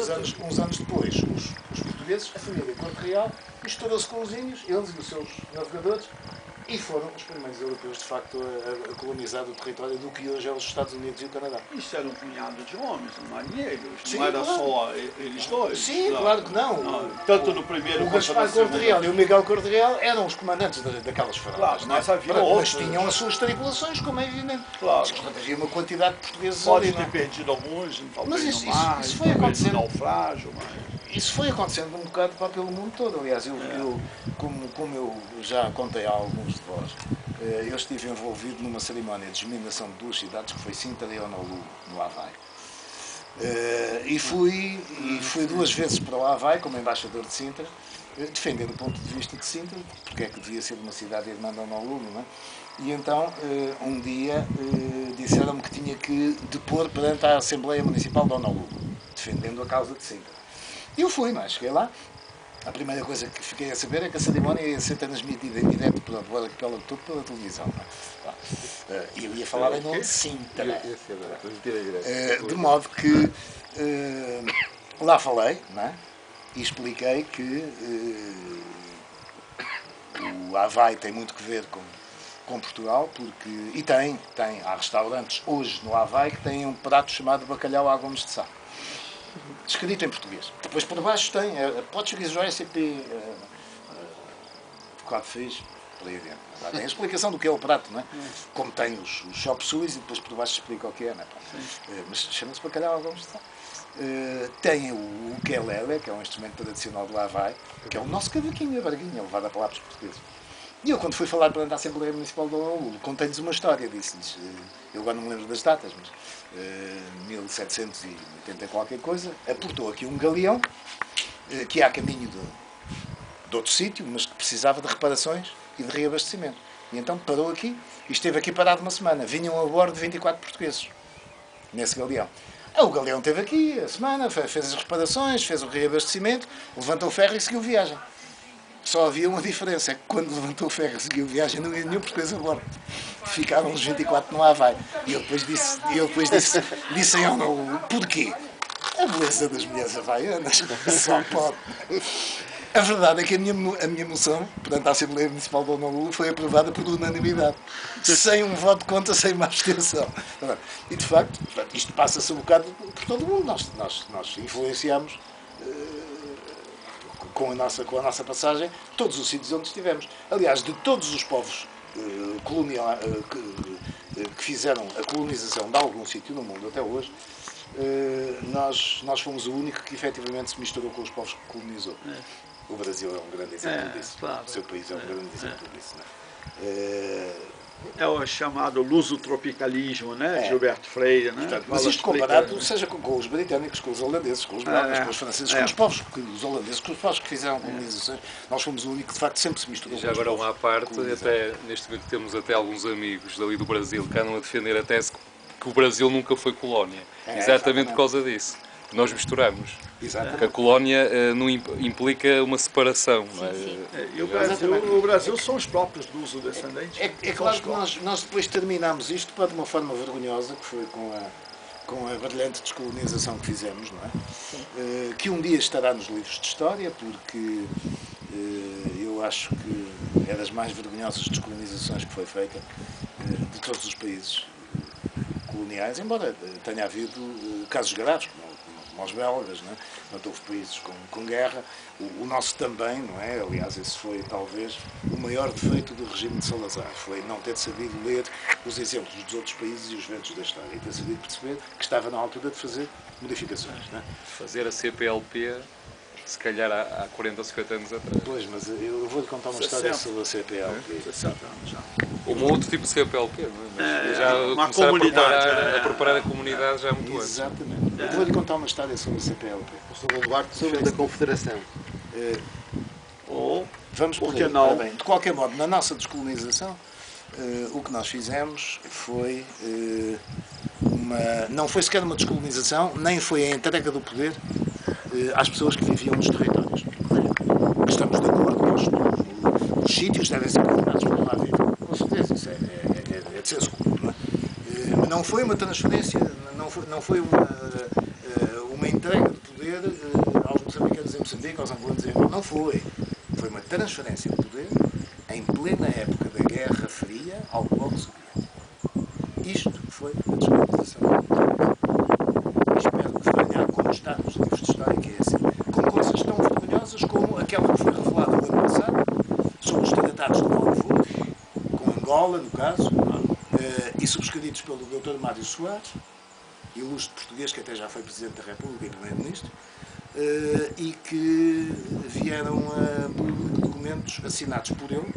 uns anos depois, os portugueses, a família Corte Real, misturou-se com os índios, eles e os seus navegadores, e foram os primeiros europeus, de facto, a colonizar o território do que hoje é os Estados Unidos e o Canadá. Isso era um punhado de homens, não eram negros, Sim, não era claro. só eles dois. Sim, não. claro que não. Não, tanto no primeiro O quanto no Gaspar Corte segundo. Real e o Miguel Corte Real eram os comandantes daquelas Claro, farolas. mas havia Mas outros. tinham as suas tripulações, como é evidente. Claro. Mas, portanto, havia uma quantidade de portugueses Pode ali, não ter é? perdido alguns, talvez Mas isso no mar, foi talvez acontecendo. no naufrágio, mas... Isso foi acontecendo um bocado pelo mundo todo. Aliás, como eu já contei a alguns de vós, eu estive envolvido numa cerimónia de desminação de duas cidades, que foi Sintra e Honolulu, no Havaí. E fui duas vezes para o Havaí, como embaixador de Sintra, defender o ponto de vista de Sintra, porque é que devia ser uma cidade irmã de Honolulu, não é? E então, um dia, disseram-me que tinha que depor perante a Assembleia Municipal de Honolulu, defendendo a causa de Sintra. E eu fui, mas cheguei lá. A primeira coisa que fiquei a saber é que a cerimónia ia ser transmitida em direto pela televisão. E eu ia falar em nome de Sintra. De modo que lá falei, não é? E expliquei que o Havaí tem muito que ver com Portugal, porque, há restaurantes hoje no Havaí que têm um prato chamado bacalhau à Gomes de Sá. Escrito em português. Depois por baixo tem Portuguese Recipe Cod Fish, por aí dentro. Tem a explicação do que é o prato, não é? Como tem os chop sueys e depois por baixo explica o que é, não é? Mas chama-se bacalhau à Gomes de Sá. Tem o ukelele, que é um instrumento tradicional do Havaí, que é o nosso cavaquinho, a barguinha, levado a palavras portuguesas. E eu, quando fui falar perante a Assembleia Municipal de Honolulu, contei-lhes uma história, disse-lhes, eu agora não me lembro das datas, mas 1780 qualquer coisa, aportou aqui um galeão que ia a caminho de outro sítio, mas que precisava de reparações e de reabastecimento. E então parou aqui e esteve aqui parado uma semana. Vinham a bordo 24 portugueses nesse galeão. O galeão esteve aqui a semana, fez as reparações, fez o reabastecimento, levantou o ferro e seguiu viagem. Só havia uma diferença, é que quando levantou o ferro e seguiu viagem não havia nenhum português a bordo. Ficaram os 24 no Havaí. E eu depois disse em Honolulu, porquê? A beleza das mulheres havaianas, só pode. A verdade é que a minha moção, perante a Assembleia Municipal de Honolulu, foi aprovada por unanimidade. Sem um voto contra, sem uma abstenção. E, de facto, isto passa-se um bocado por todo o mundo. Nós influenciamos com a nossa passagem todos os sítios onde estivemos. Aliás, de todos os povos que fizeram a colonização de algum sítio no mundo até hoje, nós fomos o único que efetivamente se misturou com os povos que colonizou. O Brasil é um grande exemplo disso. Claro. O seu país é um grande exemplo disso. É o chamado lusotropicalismo, né? Gilberto Freire, né? Portanto, mas isto comparado, seja com os britânicos, com os holandeses, com os belgas, com os franceses, com os povos, os holandeses, com os povos que fizeram colonizações, nós fomos o único que de facto sempre se misturou. E já agora uma à parte, até, neste momento temos até alguns amigos dali do Brasil que andam a defender a tese que o Brasil nunca foi colónia. Exatamente por causa disso. Nós misturamos. Exatamente. Que a colónia não implica uma separação. Não é? E o Brasil são os próprios luso-descendentes. É claro que nós depois terminámos isto de uma forma vergonhosa, que foi com a brilhante descolonização que fizemos, não é? Que um dia estará nos livros de história, porque eu acho que é das mais vergonhosas descolonizações que foi feita de todos os países coloniais, embora tenha havido casos graves, como os belgas, não é? Portanto, houve países com guerra, o nosso também, não é? Aliás, esse foi talvez o maior defeito do regime de Salazar, foi não ter sabido ler os exemplos dos outros países e os ventos da história, e ter sabido perceber que estava na altura de fazer modificações, não é? Fazer a CPLP, se calhar há 40 ou 50 anos atrás. Pois, mas eu vou-lhe contar uma história sobre a CPLP. 60 anos já. Um outro tipo de CPLP, não é? Mas já uma começar comunidade, a preparar a comunidade já há muito antes. Exatamente. Eu vou-lhe contar uma história sobre a CPLP. Sobre o Duarte, sobre a da Confederação. Vamos por que aí. não? Bem, de qualquer modo, na nossa descolonização, o que nós fizemos foi não foi sequer uma descolonização, nem foi a entrega do poder às pessoas que viviam nos territórios. Estamos de acordo, os sítios devem ser governados por lá viver. Com certeza, isso é de senso comum, não é? Não foi uma transferência, não foi uma entrega de poder aos moçambicanos em Moçambique, aos angolanos em Angola. Não foi. Foi uma transferência de poder em plena época da Guerra Fria ao Bloco Soviético. Isto foi a descolonização. Espero que venha a constar nos livros de história que é assim. Com coisas tão vergonhosas como aquela que foi revelada no ano passado sobre os tratados de Montfort, com Angola, no caso, e subscritos pelo Dr. Mário Soares, ilustre português que até já foi Presidente da República e Primeiro-Ministro, e que vieram a público documentos assinados por ele,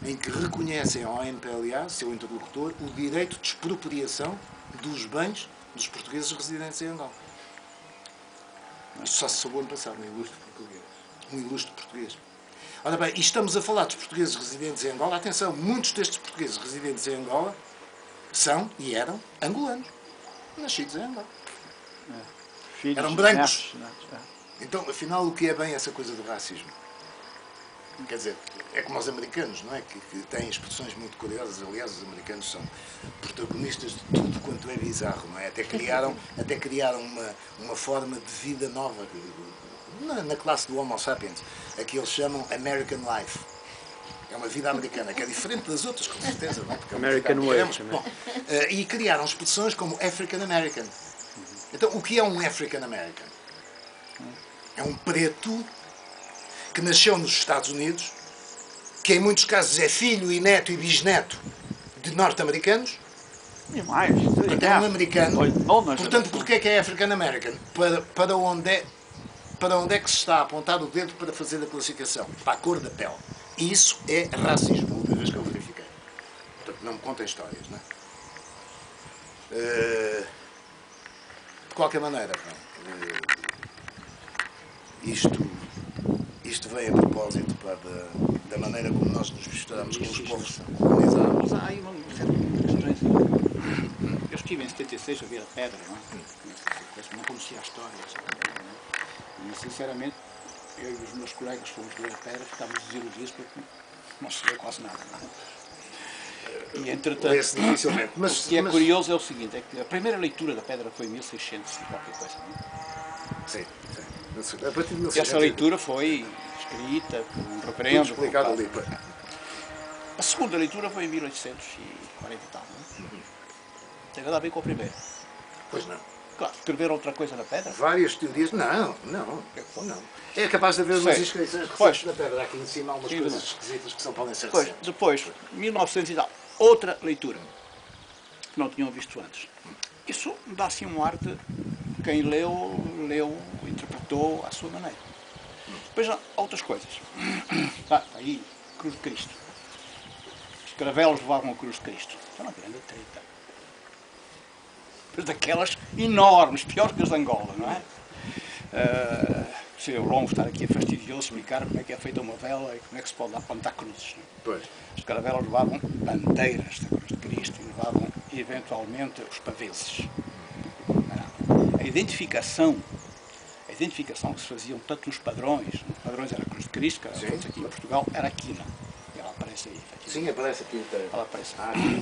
em que reconhecem ao MPLA, seu interlocutor, o direito de expropriação dos bens dos portugueses residentes em Angola. Isto só se soube ano passado, um ilustre português. Um ilustre português. Ora bem, e estamos a falar dos portugueses residentes em Angola. Atenção, muitos destes portugueses residentes em Angola são e eram angolanos, nascidos em Angola. Filhos, Eram brancos. netos. Então, afinal, o que é bem essa coisa do racismo? Quer dizer, é como os americanos, não é? Que têm expressões muito curiosas. Aliás, os americanos são protagonistas de tudo quanto é bizarro, não é? Até criaram uma forma de vida nova na classe do Homo sapiens, a que eles chamam American Life. É uma vida americana, que é diferente das outras, com certeza, não é? Porque American Way. Bom, e criaram expressões como African American. Então, o que é um African American? É um preto que nasceu nos Estados Unidos, que em muitos casos é filho e neto e bisneto de norte-americanos. E mais. Portanto, é um americano. Portanto, porquê é que é African American? Para onde é que se está a apontar o dedo para fazer a classificação? Para a cor da pele. Isso é racismo, a última vez que eu verifiquei. Portanto, não me contem histórias, não é? De qualquer maneira, isto vem a propósito da maneira como nós nos misturamos com os povos colonizados. Mas há aí uma certa questões. Eu estive em 76 a ver a pedra, não é? Não conhecia a história. E, sinceramente, eu e os meus colegas fomos ver a pedra, ficámos desiludidos porque não se vê quase nada. Não é? E, entretanto, Dificilmente. o que é curioso é o seguinte, é que a primeira leitura da pedra foi em 1600 e qualquer coisa. Não é? Sim. A partir de 1600, Essa leitura foi escrita por um tudo referendo. explicado ali. A segunda leitura foi em 1840 e tal. Não é? Tem nada a ver com a primeira. Pois não. Claro, escreveram outra coisa na pedra? Várias teorias. Não. É capaz de haver umas Sei. inscrições Pois. recentes na pedra. Aqui em cima há umas Sim, coisas esquisitas que só podem ser Depois, recentes. depois, 1900 e tal, outra leitura, que não tinham visto antes. Isso dá assim um ar de quem leu, interpretou à sua maneira. Depois há outras coisas. Aí, Cruz de Cristo. Os caravelos levavam a Cruz de Cristo. Isso é uma grande treta. Mas daquelas enormes, piores que as de Angola, não é? Seria longo estar aqui a fastidioso explicar como é que é feita uma vela e como é que se pode apontar cruzes. Não é? Pois. Os caravelos levavam bandeiras da Cruz de Cristo e levavam, eventualmente, os paveses. A identificação que se faziam tanto nos padrões era a Cruz de Cristo, que era feita aqui em Portugal, era a quina. Ela aparece aí. Sim, aparece aqui. Ela aparece Há aqui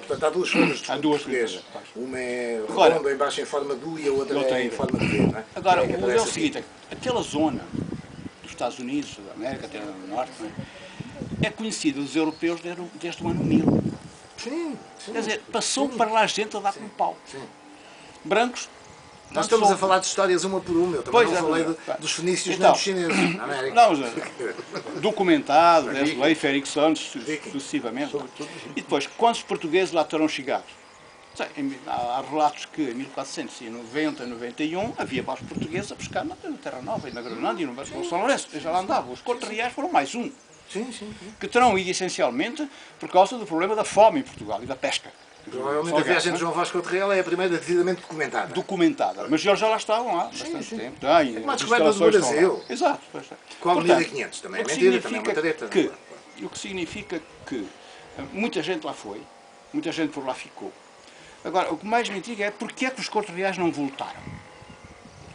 portanto, há duas formas de Há duas português. formas. Uma é Agora, redonda, embaixo em forma de U e a outra outra é em é. forma de V. Não é? Agora, Que o aparece é o aqui. seguinte, aquela zona dos Estados Unidos, da América, até do Norte, não é conhecida dos europeus desde o ano 1000. Sim. Quer dizer, passou para lá gente a dar com pau. Sim. Brancos. Nós tanto estamos só- a falar de histórias uma por uma. Eu também Pois não é, falei não é. dos fenícios Então, nem dos chineses na América. Não, documentado, desde o Leif Erikson, sucessivamente. E depois, quantos portugueses lá terão chegado? Há relatos que em 1490, 91, havia barcos portugueses a pescar na Terra Nova e na Groenlândia e no São Lourenço. Já lá andavam. Os Cortes Reais foram mais um. Sim. Que terão ido essencialmente por causa do problema da fome em Portugal e da pesca. Provavelmente a viagem de João Vasco de Real é a primeira devidamente documentada. Documentada. Mas eles já lá estavam há bastante tempo. Uma descoberta do Brasil. Exato. Pois é. Qual Portanto, 1500? Também é o que mentira, também é uma significa treta. o que significa que muita gente lá foi, muita gente por lá ficou. Agora, o que mais me intriga é porque é que os Cortes Reais não voltaram.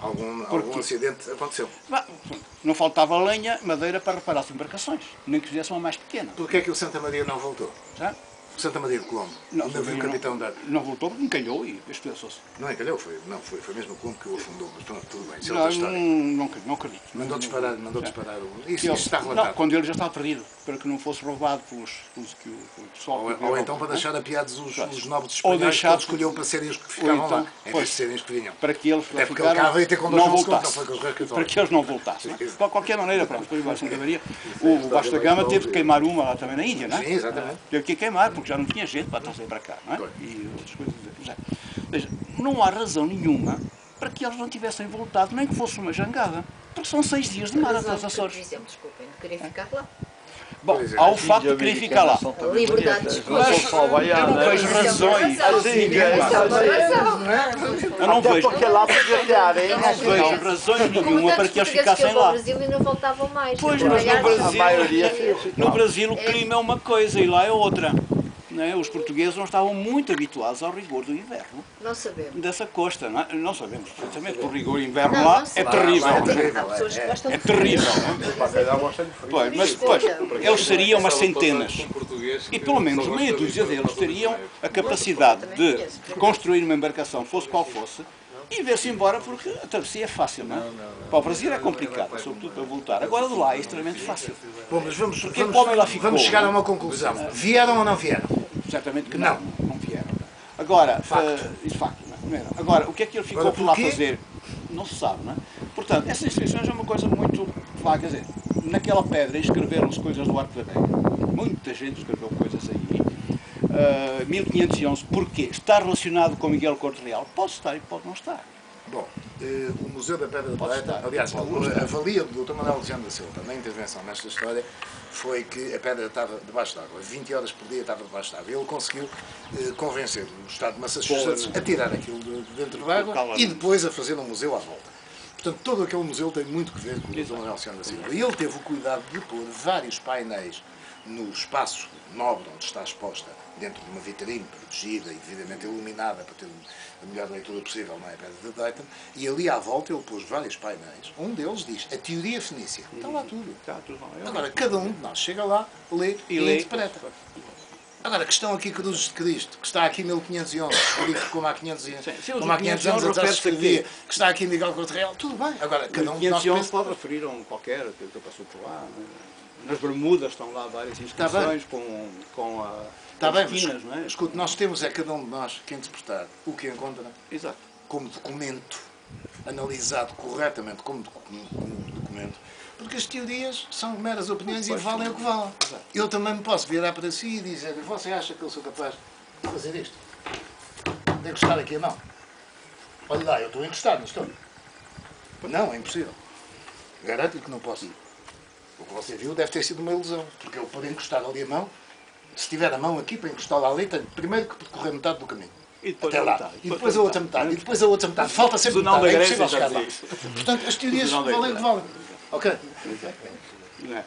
Algum acidente aconteceu. Não faltava lenha, madeira para reparar as embarcações, nem que fizesse uma mais pequena. Porquê é que o Santa Maria não voltou? Já? Santa Maria de Colombo, Não, o navio capitão da... não voltou porque encalhou e despedaçou-se. Não encalhou, foi mesmo o Colombo que o afundou, mas pronto, tudo bem, isso é Não, outra história. não acredito. Mandou disparar o... Isso Ele- está relatado. Não, quando ele já estava perdido, para que não fosse roubado pelos que o pessoal... que Ou veio então para ao- deixar apiados os nobres Ou espanhóis que ele deixar- escolheu para serem os que ficavam então, lá, em vez de serem os que vinham. para que eles Até porque ficaram, ele cá veio ter com não Dom João II, não voltassem. foi com os reis católicos. Para que eles não voltassem. Não é? Sim. De qualquer maneira, pronto, depois vai Santa Maria. O Vasco da Gama teve que queimar uma lá também na Índia, não é? Sim, exatamente. Teve que queimar, porque já não tinha gente para trazer para cá, não é? E outras coisas. Ou seja, não há razão nenhuma para que eles não tivessem voltado, nem que fosse uma jangada. Porque são 6 dias de mar até os Por Açores. exemplo, desculpem, não queria ficar lá. Bom, Pois é. há o facto de querer ficar lá. A liberdade de escolha. Não são só Eu baianas. não vejo razões. As índias. Isso é uma razão. Eu não Até vejo, porque lá podia ter areia. vejo razões Como nenhuma para tantos que eles portugueses que ficassem iam para o lá. Brasil e não voltavam mais. Pois, mas no Trabalhar Brasil, A maioria no Brasil o clima é uma coisa e lá é outra. Não é? Os portugueses não estavam muito habituados ao rigor do inverno Não sabemos. dessa costa. Não, é? Não sabemos perfeitamente que o rigor do inverno Não, lá não é sei. terrível. Há terrível, pessoas que gostam É de frio. terrível. Pois, mas depois, eles seriam umas centenas. E pelo menos meia dúzia deles teriam a capacidade de construir uma embarcação, fosse qual fosse, e ver-se embora, porque a travessia é fácil, não é? Para o Brasil é complicado, sobretudo para voltar. Agora de lá é extremamente fácil. Bom, mas Porque o homem lá ficou, vamos chegar não a é? uma conclusão. Vieram ou não vieram? Certamente que não vieram. Agora, isso facto, não era. Agora, o que é que ele ficou Agora, por lá porquê? fazer? Não se sabe, não é? Portanto, essas inscrições é uma coisa muito vaga. Quer dizer, naquela pedra escreveram-se coisas do Arco da Velha. Muita gente escreveu coisas aí. 1511, porquê? Está relacionado com Miguel Corte Real? Pode estar e pode não estar. Bom, o Museu da Pedra de Pode Prata, estar. aliás, Pode a avalia do Dr. Manuel Alexandre da Silva na intervenção nesta história foi que a pedra estava debaixo d'água, 20 horas por dia estava debaixo d'água. Ele conseguiu convencer o Estado de Massachusetts a tirar aquilo de dentro d'água e depois a fazer um museu à volta. Portanto, todo aquele museu tem muito que ver com o Dr. Manuel Alexandre da Silva. E ele teve o cuidado de pôr vários painéis no espaço nobre onde está exposta, dentro de uma vitrine protegida e devidamente iluminada para ter a melhor leitura possível, não é? A Pedra de Dayton, e ali à volta ele pôs vários painéis. Um deles diz a teoria fenícia. Está lá tudo. Está tudo lá. Agora, cada um de nós chega lá, lê e interpreta. Agora, a questão aqui, Cruzes de Cristo, que está aqui em 1511, escrito como há 500 anos, como há 500 anos atrás se escrevia, que está aqui em Miguel Corte Real, tudo bem. Agora, cada um de nós 511 pensa... pode referir a um qualquer que passou por lá. Nas Bermudas estão lá várias inscrições com Está bem, esquinas, mas, não é? escute, nós temos cada um de nós que interpretar o que encontra Exato. como documento, analisado corretamente como documento, porque as teorias são meras opiniões e valem o que valem. Eu também me posso virar para si e dizer: você acha que eu sou capaz de fazer isto? De encostar aqui a mão? Olha lá, eu estou encostado, não estou? Não, é impossível. Garanto-lhe que não posso. O que você viu deve ter sido uma ilusão, porque eu poder encostar ali a mão, se tiver a mão aqui para encostar lá ali, tenho primeiro que percorrer metade do caminho. E depois Até a lá. metade. E depois a outra metade. E depois a outra metade. Falta sempre O Jornal metade. da É Grécia impossível já chegar lá. dizia isso. Portanto, as teorias O Jornal da valem o que valem. Ok? Não é?